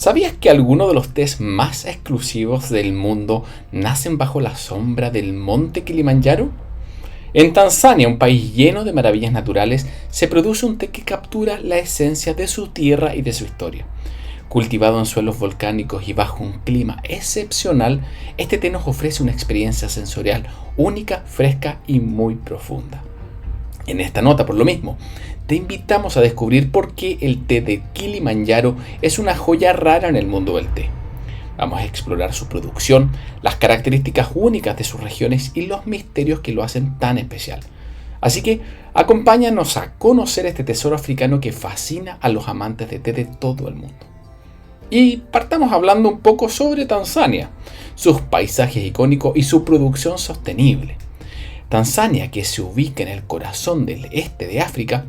¿Sabías que algunos de los tés más exclusivos del mundo nacen bajo la sombra del monte Kilimanjaro? En Tanzania, un país lleno de maravillas naturales, se produce un té que captura la esencia de su tierra y de su historia. Cultivado en suelos volcánicos y bajo un clima excepcional, este té nos ofrece una experiencia sensorial única, fresca y muy profunda. En esta nota, por lo mismo, te invitamos a descubrir por qué el té de Kilimanjaro es una joya rara en el mundo del té. Vamos a explorar su producción, las características únicas de sus regiones y los misterios que lo hacen tan especial. Así que acompáñanos a conocer este tesoro africano que fascina a los amantes de té de todo el mundo. Y partamos hablando un poco sobre Tanzania, sus paisajes icónicos y su producción sostenible. Tanzania, que se ubica en el corazón del este de África,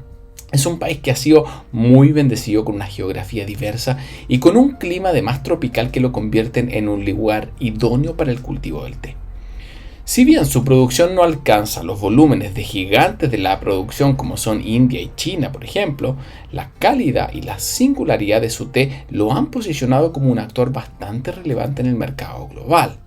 es un país que ha sido muy bendecido con una geografía diversa y con un clima además tropical que lo convierten en un lugar idóneo para el cultivo del té. Si bien su producción no alcanza los volúmenes de gigantes de la producción como son India y China, por ejemplo, la calidad y la singularidad de su té lo han posicionado como un actor bastante relevante en el mercado global.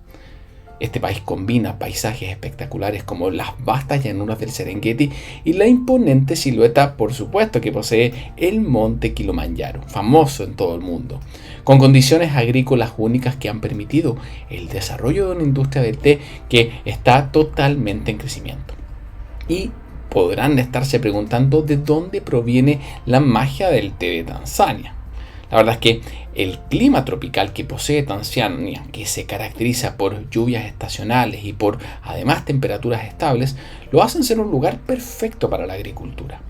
Este país combina paisajes espectaculares como las vastas llanuras del Serengeti y la imponente silueta, por supuesto, que posee el monte Kilimanjaro, famoso en todo el mundo, con condiciones agrícolas únicas que han permitido el desarrollo de una industria del té que está totalmente en crecimiento. Y podrán estarse preguntando de dónde proviene la magia del té de Tanzania. La verdad es que el clima tropical que posee Tanzania, que se caracteriza por lluvias estacionales y por además temperaturas estables, lo hacen ser un lugar perfecto para la agricultura.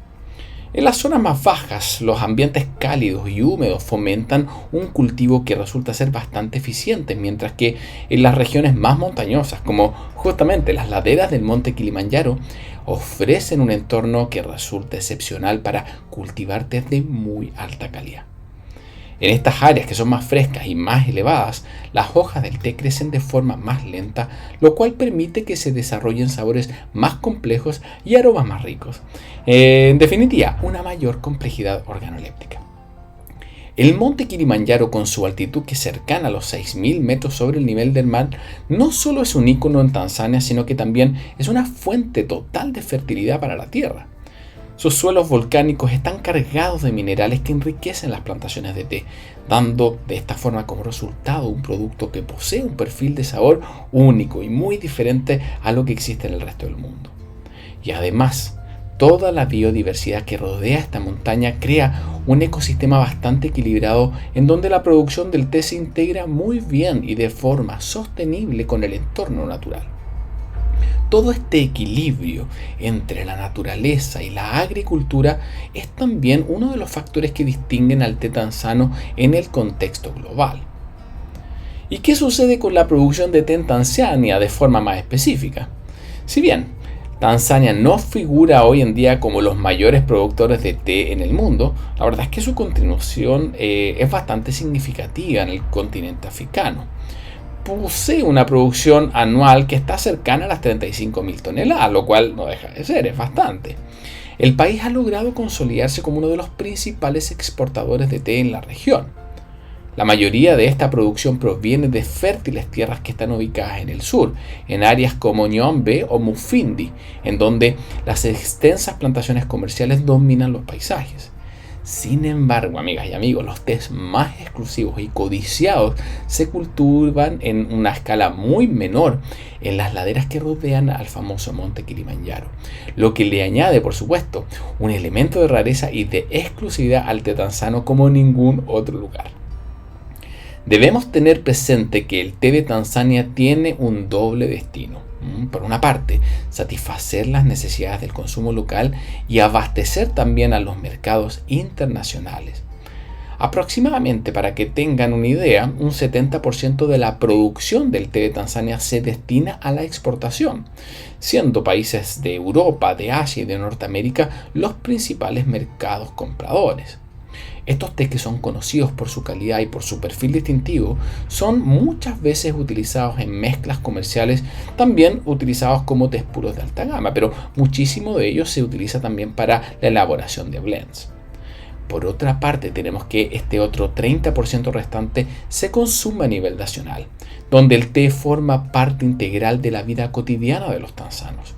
En las zonas más bajas, los ambientes cálidos y húmedos fomentan un cultivo que resulta ser bastante eficiente, mientras que en las regiones más montañosas, como justamente las laderas del monte Kilimanjaro, ofrecen un entorno que resulta excepcional para cultivar tés de muy alta calidad. En estas áreas que son más frescas y más elevadas, las hojas del té crecen de forma más lenta, lo cual permite que se desarrollen sabores más complejos y aromas más ricos. En definitiva, una mayor complejidad organoléptica. El monte Kilimanjaro, con su altitud que es cercana a los 6.000 metros sobre el nivel del mar, no solo es un ícono en Tanzania, sino que también es una fuente total de fertilidad para la tierra. Sus suelos volcánicos están cargados de minerales que enriquecen las plantaciones de té, dando de esta forma como resultado un producto que posee un perfil de sabor único y muy diferente a lo que existe en el resto del mundo. Y además, toda la biodiversidad que rodea esta montaña crea un ecosistema bastante equilibrado en donde la producción del té se integra muy bien y de forma sostenible con el entorno natural. Todo este equilibrio entre la naturaleza y la agricultura es también uno de los factores que distinguen al té tanzano en el contexto global. ¿Y qué sucede con la producción de té en Tanzania de forma más específica? Si bien Tanzania no figura hoy en día como los mayores productores de té en el mundo, la verdad es que su contribución es bastante significativa en el continente africano. Posee una producción anual que está cercana a las 35.000 toneladas, lo cual no deja de ser, es bastante. El país ha logrado consolidarse como uno de los principales exportadores de té en la región. La mayoría de esta producción proviene de fértiles tierras que están ubicadas en el sur, en áreas como Nyombe o Mufindi, en donde las extensas plantaciones comerciales dominan los paisajes. Sin embargo, amigas y amigos, los tés más exclusivos y codiciados se cultivan en una escala muy menor en las laderas que rodean al famoso monte Kilimanjaro, lo que le añade, por supuesto, un elemento de rareza y de exclusividad al té tanzano como ningún otro lugar. Debemos tener presente que el té de Tanzania tiene un doble destino. Por una parte, satisfacer las necesidades del consumo local y abastecer también a los mercados internacionales. Aproximadamente, para que tengan una idea, un 70% de la producción del té de Tanzania se destina a la exportación, siendo países de Europa, de Asia y de Norteamérica los principales mercados compradores. Estos tés, que son conocidos por su calidad y por su perfil distintivo, son muchas veces utilizados en mezclas comerciales, también utilizados como tés puros de alta gama, pero muchísimo de ellos se utiliza también para la elaboración de blends. Por otra parte, tenemos que este otro 30% restante se consume a nivel nacional, donde el té forma parte integral de la vida cotidiana de los tanzanos.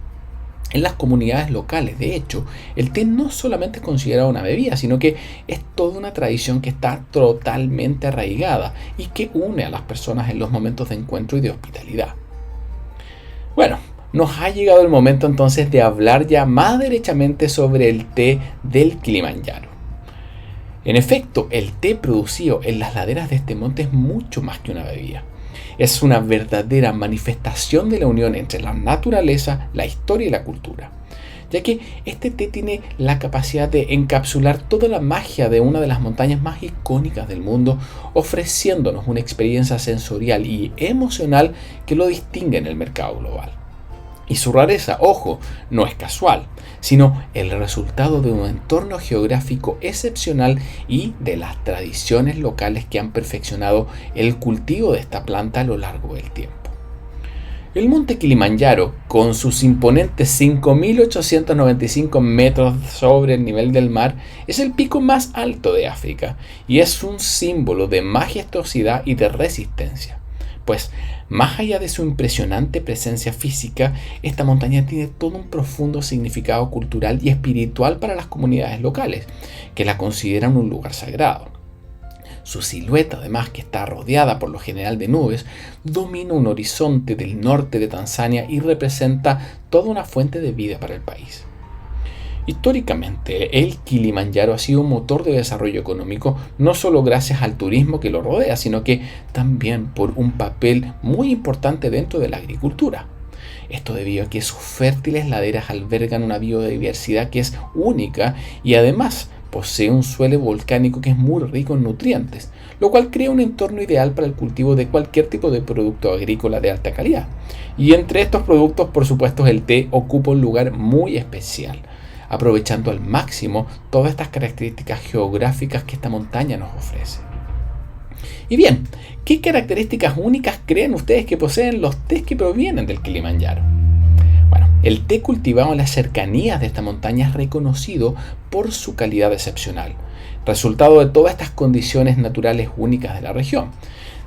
En las comunidades locales, de hecho, el té no solamente es considerado una bebida, sino que es toda una tradición que está totalmente arraigada y que une a las personas en los momentos de encuentro y de hospitalidad. Bueno, nos ha llegado el momento entonces de hablar ya más derechamente sobre el té del Kilimanjaro. En efecto, el té producido en las laderas de este monte es mucho más que una bebida. Es una verdadera manifestación de la unión entre la naturaleza, la historia y la cultura, ya que este té tiene la capacidad de encapsular toda la magia de una de las montañas más icónicas del mundo, ofreciéndonos una experiencia sensorial y emocional que lo distingue en el mercado global. Y su rareza, ojo, no es casual, sino el resultado de un entorno geográfico excepcional y de las tradiciones locales que han perfeccionado el cultivo de esta planta a lo largo del tiempo. El monte Kilimanjaro, con sus imponentes 5.895 metros sobre el nivel del mar, es el pico más alto de África y es un símbolo de majestuosidad y de resistencia. Pues, más allá de su impresionante presencia física, esta montaña tiene todo un profundo significado cultural y espiritual para las comunidades locales, que la consideran un lugar sagrado. Su silueta, además, que está rodeada por lo general de nubes, domina un horizonte del norte de Tanzania y representa toda una fuente de vida para el país. Históricamente, el Kilimanjaro ha sido un motor de desarrollo económico no solo gracias al turismo que lo rodea, sino que también por un papel muy importante dentro de la agricultura. Esto debido a que sus fértiles laderas albergan una biodiversidad que es única y además posee un suelo volcánico que es muy rico en nutrientes, lo cual crea un entorno ideal para el cultivo de cualquier tipo de producto agrícola de alta calidad. Y entre estos productos, por supuesto, el té ocupa un lugar muy especial, aprovechando al máximo todas estas características geográficas que esta montaña nos ofrece. Y bien, ¿qué características únicas creen ustedes que poseen los tés que provienen del Kilimanjaro? Bueno, el té cultivado en las cercanías de esta montaña es reconocido por su calidad excepcional, resultado de todas estas condiciones naturales únicas de la región.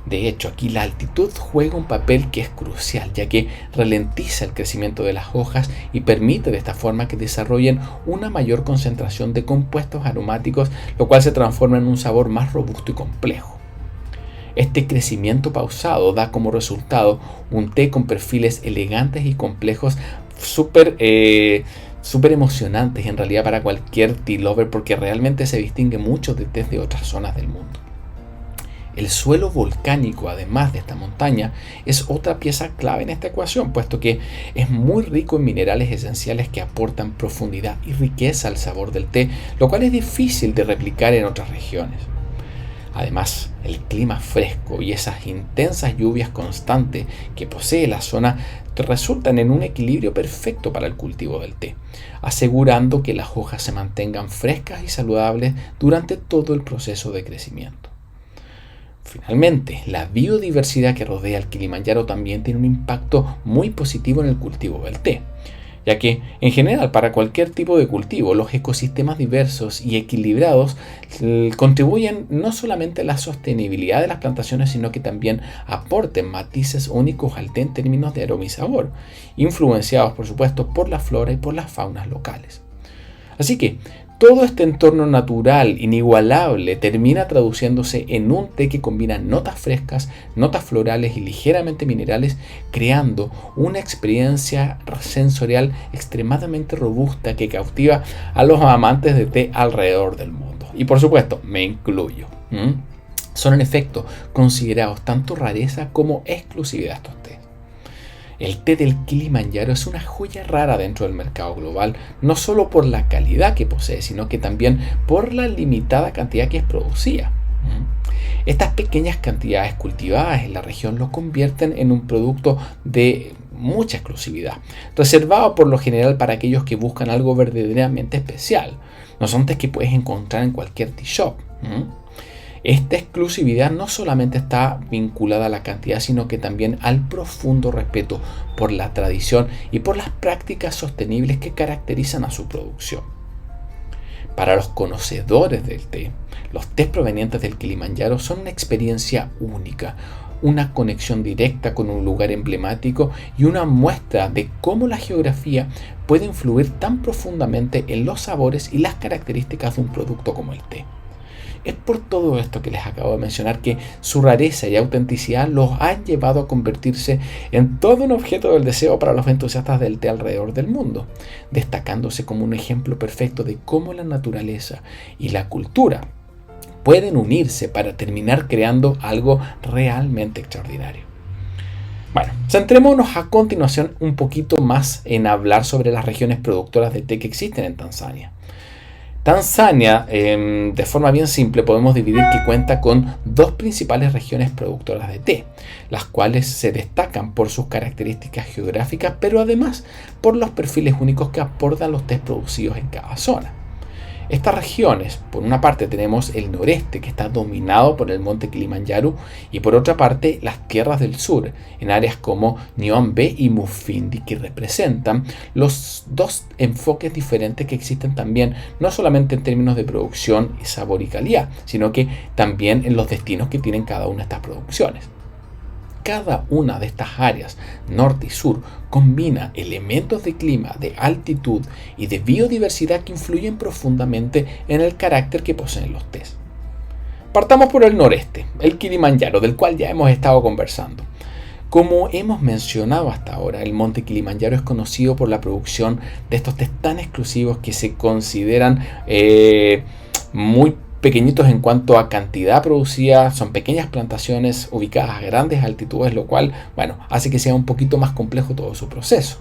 De hecho, aquí la altitud juega un papel que es crucial, ya que ralentiza el crecimiento de las hojas y permite de esta forma que desarrollen una mayor concentración de compuestos aromáticos, lo cual se transforma en un sabor más robusto y complejo. Este crecimiento pausado da como resultado un té con perfiles elegantes y complejos, súper emocionantes en realidad para cualquier tea lover, porque realmente se distingue mucho de tés de otras zonas del mundo. El suelo volcánico, además de esta montaña, es otra pieza clave en esta ecuación, puesto que es muy rico en minerales esenciales que aportan profundidad y riqueza al sabor del té, lo cual es difícil de replicar en otras regiones. Además, el clima fresco y esas intensas lluvias constantes que posee la zona resultan en un equilibrio perfecto para el cultivo del té, asegurando que las hojas se mantengan frescas y saludables durante todo el proceso de crecimiento. Finalmente, la biodiversidad que rodea el Kilimanjaro también tiene un impacto muy positivo en el cultivo del té, ya que en general para cualquier tipo de cultivo los ecosistemas diversos y equilibrados contribuyen no solamente a la sostenibilidad de las plantaciones, sino que también aporten matices únicos al té en términos de aroma y sabor, influenciados por supuesto por la flora y por las faunas locales. Así que todo este entorno natural inigualable termina traduciéndose en un té que combina notas frescas, notas florales y ligeramente minerales, creando una experiencia sensorial extremadamente robusta que cautiva a los amantes de té alrededor del mundo. Y por supuesto, me incluyo. Son en efecto considerados tanto rareza como exclusividad estos tés. El té del Kilimanjaro es una joya rara dentro del mercado global, no solo por la calidad que posee, sino que también por la limitada cantidad que es producida. Estas pequeñas cantidades cultivadas en la región lo convierten en un producto de mucha exclusividad, reservado por lo general para aquellos que buscan algo verdaderamente especial. No son tés que puedes encontrar en cualquier tea shop. Esta exclusividad no solamente está vinculada a la cantidad, sino que también al profundo respeto por la tradición y por las prácticas sostenibles que caracterizan a su producción. Para los conocedores del té, los tés provenientes del Kilimanjaro son una experiencia única, una conexión directa con un lugar emblemático y una muestra de cómo la geografía puede influir tan profundamente en los sabores y las características de un producto como el té. Es por todo esto que les acabo de mencionar que su rareza y autenticidad los han llevado a convertirse en todo un objeto del deseo para los entusiastas del té alrededor del mundo, destacándose como un ejemplo perfecto de cómo la naturaleza y la cultura pueden unirse para terminar creando algo realmente extraordinario. Bueno, centrémonos a continuación un poquito más en hablar sobre las regiones productoras de té que existen en Tanzania. Tanzania, de forma bien simple, podemos dividir que cuenta con dos principales regiones productoras de té, las cuales se destacan por sus características geográficas, pero además por los perfiles únicos que aportan los tés producidos en cada zona. Estas regiones, por una parte tenemos el noreste, que está dominado por el monte Kilimanjaro, y por otra parte las tierras del sur, en áreas como Nyombe y Mufindi, que representan los dos enfoques diferentes que existen también, no solamente en términos de producción, sabor y calidad, sino que también en los destinos que tienen cada una de estas producciones. Cada una de estas áreas, norte y sur, combina elementos de clima, de altitud y de biodiversidad que influyen profundamente en el carácter que poseen los tés. Partamos por el noreste, el Kilimanjaro, del cual ya hemos estado conversando. Como hemos mencionado hasta ahora, el monte Kilimanjaro es conocido por la producción de estos tés tan exclusivos que se consideran muy pequeñitos en cuanto a cantidad producida, son pequeñas plantaciones ubicadas a grandes altitudes, lo cual, hace que sea un poquito más complejo todo su proceso.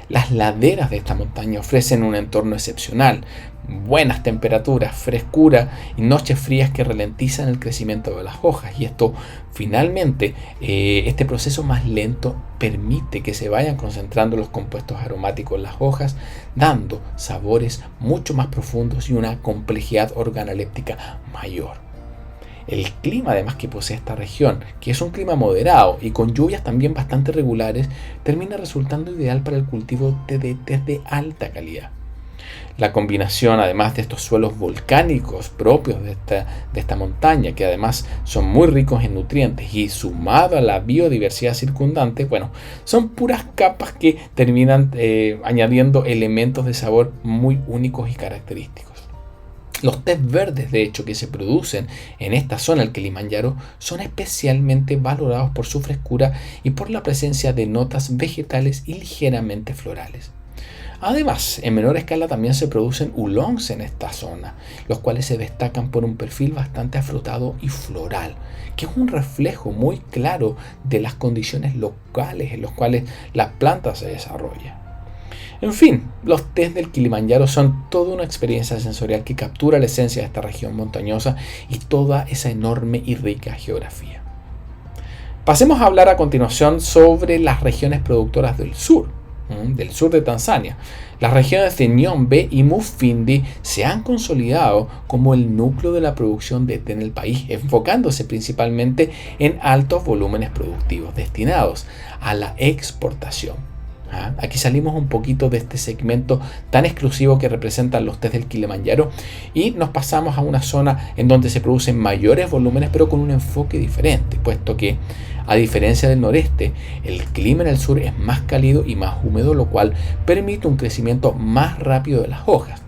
Las laderas de esta montaña ofrecen un entorno excepcional, buenas temperaturas, frescura y noches frías que ralentizan el crecimiento de las hojas, y esto finalmente, este proceso más lento permite que se vayan concentrando los compuestos aromáticos en las hojas, dando sabores mucho más profundos y una complejidad organoléptica mayor. El clima además que posee esta región, que es un clima moderado y con lluvias también bastante regulares, termina resultando ideal para el cultivo de tés de alta calidad. La combinación además de estos suelos volcánicos propios de esta montaña, que además son muy ricos en nutrientes, y sumado a la biodiversidad circundante, son puras capas que terminan añadiendo elementos de sabor muy únicos y característicos. Los tés verdes, de hecho, que se producen en esta zona del Kilimanjaro son especialmente valorados por su frescura y por la presencia de notas vegetales y ligeramente florales. Además, en menor escala también se producen oolongs en esta zona, los cuales se destacan por un perfil bastante afrutado y floral, que es un reflejo muy claro de las condiciones locales en las cuales la planta se desarrolla. En fin, los tés del Kilimanjaro son toda una experiencia sensorial que captura la esencia de esta región montañosa y toda esa enorme y rica geografía. Pasemos a hablar a continuación sobre las regiones productoras del sur de Tanzania. Las regiones de Nyombe y Mufindi se han consolidado como el núcleo de la producción de té en el país, enfocándose principalmente en altos volúmenes productivos destinados a la exportación. Aquí salimos un poquito de este segmento tan exclusivo que representan los tés del Kilimanjaro y nos pasamos a una zona en donde se producen mayores volúmenes, pero con un enfoque diferente, puesto que, a diferencia del noreste, el clima en el sur es más cálido y más húmedo, lo cual permite un crecimiento más rápido de las hojas.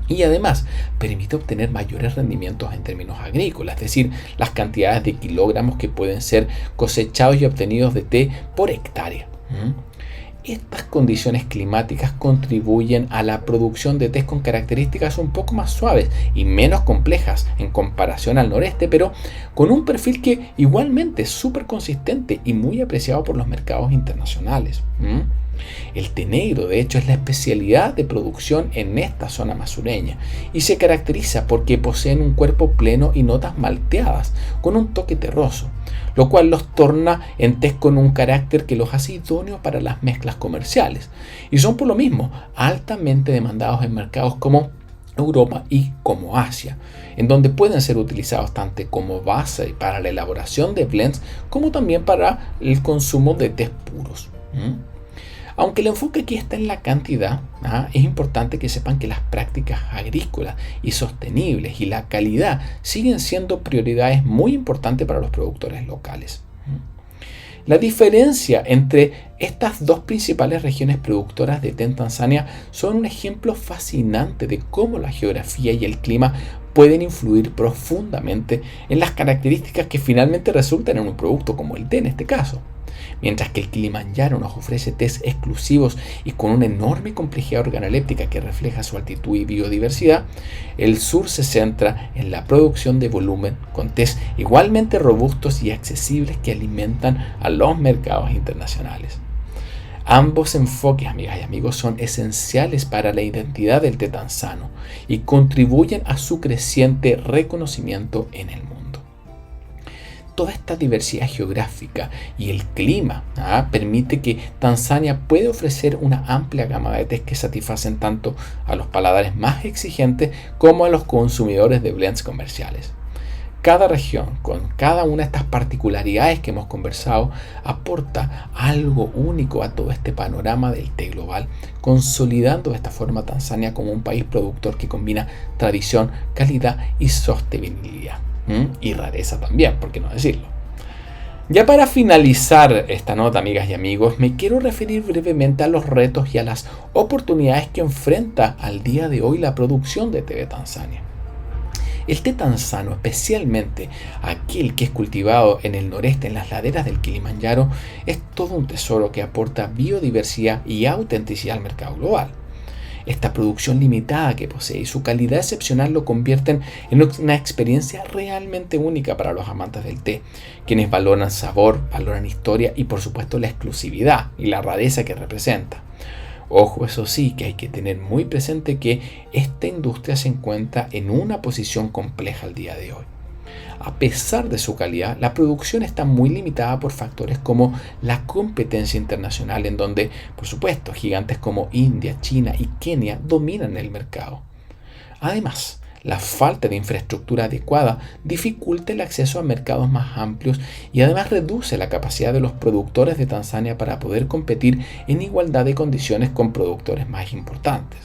Y además permite obtener mayores rendimientos en términos agrícolas, es decir, las cantidades de kilogramos que pueden ser cosechados y obtenidos de té por hectárea. Estas condiciones climáticas contribuyen a la producción de tés con características un poco más suaves y menos complejas en comparación al noreste, pero con un perfil que igualmente es súper consistente y muy apreciado por los mercados internacionales. El té negro, de hecho, es la especialidad de producción en esta zona masureña y se caracteriza porque poseen un cuerpo pleno y notas malteadas con un toque terroso, lo cual los torna en tés con un carácter que los hace idóneos para las mezclas comerciales, y son por lo mismo altamente demandados en mercados como Europa y como Asia, en donde pueden ser utilizados tanto como base para la elaboración de blends como también para el consumo de tés puros. Aunque el enfoque aquí está en la cantidad, es importante que sepan que las prácticas agrícolas y sostenibles y la calidad siguen siendo prioridades muy importantes para los productores locales. La diferencia entre estas dos principales regiones productoras de té en Tanzania son un ejemplo fascinante de cómo la geografía y el clima pueden influir profundamente en las características que finalmente resultan en un producto como el té en este caso. Mientras que el Kilimanjaro nos ofrece tés exclusivos y con una enorme complejidad organoléptica que refleja su altitud y biodiversidad, el sur se centra en la producción de volumen con tés igualmente robustos y accesibles que alimentan a los mercados internacionales. Ambos enfoques, amigas y amigos, son esenciales para la identidad del té tanzano y contribuyen a su creciente reconocimiento en el mundo. Toda esta diversidad geográfica y el clima permite que Tanzania pueda ofrecer una amplia gama de tés que satisfacen tanto a los paladares más exigentes como a los consumidores de blends comerciales. Cada región, con cada una de estas particularidades que hemos conversado, aporta algo único a todo este panorama del té global, consolidando de esta forma Tanzania como un país productor que combina tradición, calidad y sostenibilidad. Y rareza también, ¿por qué no decirlo? Ya para finalizar esta nota, amigas y amigos, me quiero referir brevemente a los retos y a las oportunidades que enfrenta al día de hoy la producción de té de Tanzania. El té tanzano, especialmente aquel que es cultivado en el noreste, en las laderas del Kilimanjaro, es todo un tesoro que aporta biodiversidad y autenticidad al mercado global. Esta producción limitada que posee y su calidad excepcional lo convierten en una experiencia realmente única para los amantes del té, quienes valoran sabor, valoran historia y por supuesto la exclusividad y la rareza que representa. Ojo, eso sí, que hay que tener muy presente que esta industria se encuentra en una posición compleja al día de hoy. A pesar de su calidad, la producción está muy limitada por factores como la competencia internacional, en donde, por supuesto, gigantes como India, China y Kenia dominan el mercado. Además, la falta de infraestructura adecuada dificulta el acceso a mercados más amplios y además reduce la capacidad de los productores de Tanzania para poder competir en igualdad de condiciones con productores más importantes.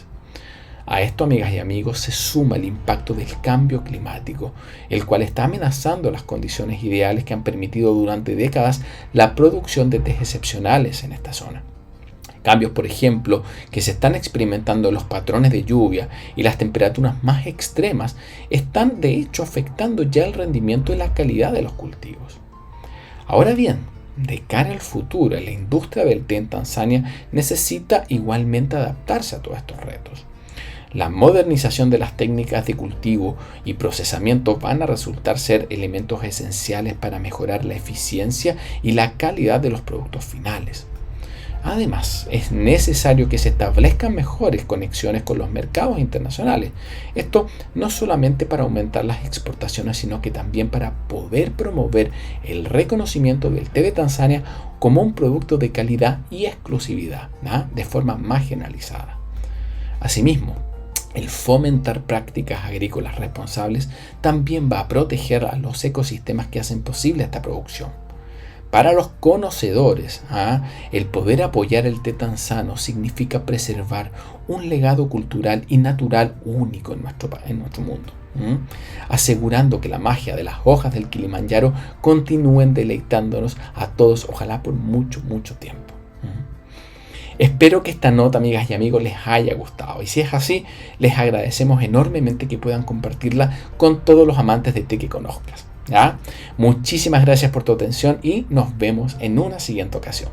A esto, amigas y amigos, se suma el impacto del cambio climático, el cual está amenazando las condiciones ideales que han permitido durante décadas la producción de tés excepcionales en esta zona. Cambios, por ejemplo, que se están experimentando en los patrones de lluvia y las temperaturas más extremas están de hecho afectando ya el rendimiento y la calidad de los cultivos. Ahora bien, de cara al futuro, la industria del té en Tanzania necesita igualmente adaptarse a todos estos retos. La modernización de las técnicas de cultivo y procesamiento van a resultar ser elementos esenciales para mejorar la eficiencia y la calidad de los productos finales. Además, es necesario que se establezcan mejores conexiones con los mercados internacionales. Esto no solamente para aumentar las exportaciones, sino que también para poder promover el reconocimiento del té de Tanzania como un producto de calidad y exclusividad, de forma más generalizada. Asimismo, el fomentar prácticas agrícolas responsables también va a proteger a los ecosistemas que hacen posible esta producción. Para los conocedores, el poder apoyar el té tanzano significa preservar un legado cultural y natural único en nuestro mundo, asegurando que la magia de las hojas del Kilimanjaro continúen deleitándonos a todos, ojalá por mucho, mucho tiempo. Espero que esta nota, amigas y amigos, les haya gustado. Y si es así, les agradecemos enormemente que puedan compartirla con todos los amantes de té que conozcas. Muchísimas gracias por tu atención y nos vemos en una siguiente ocasión.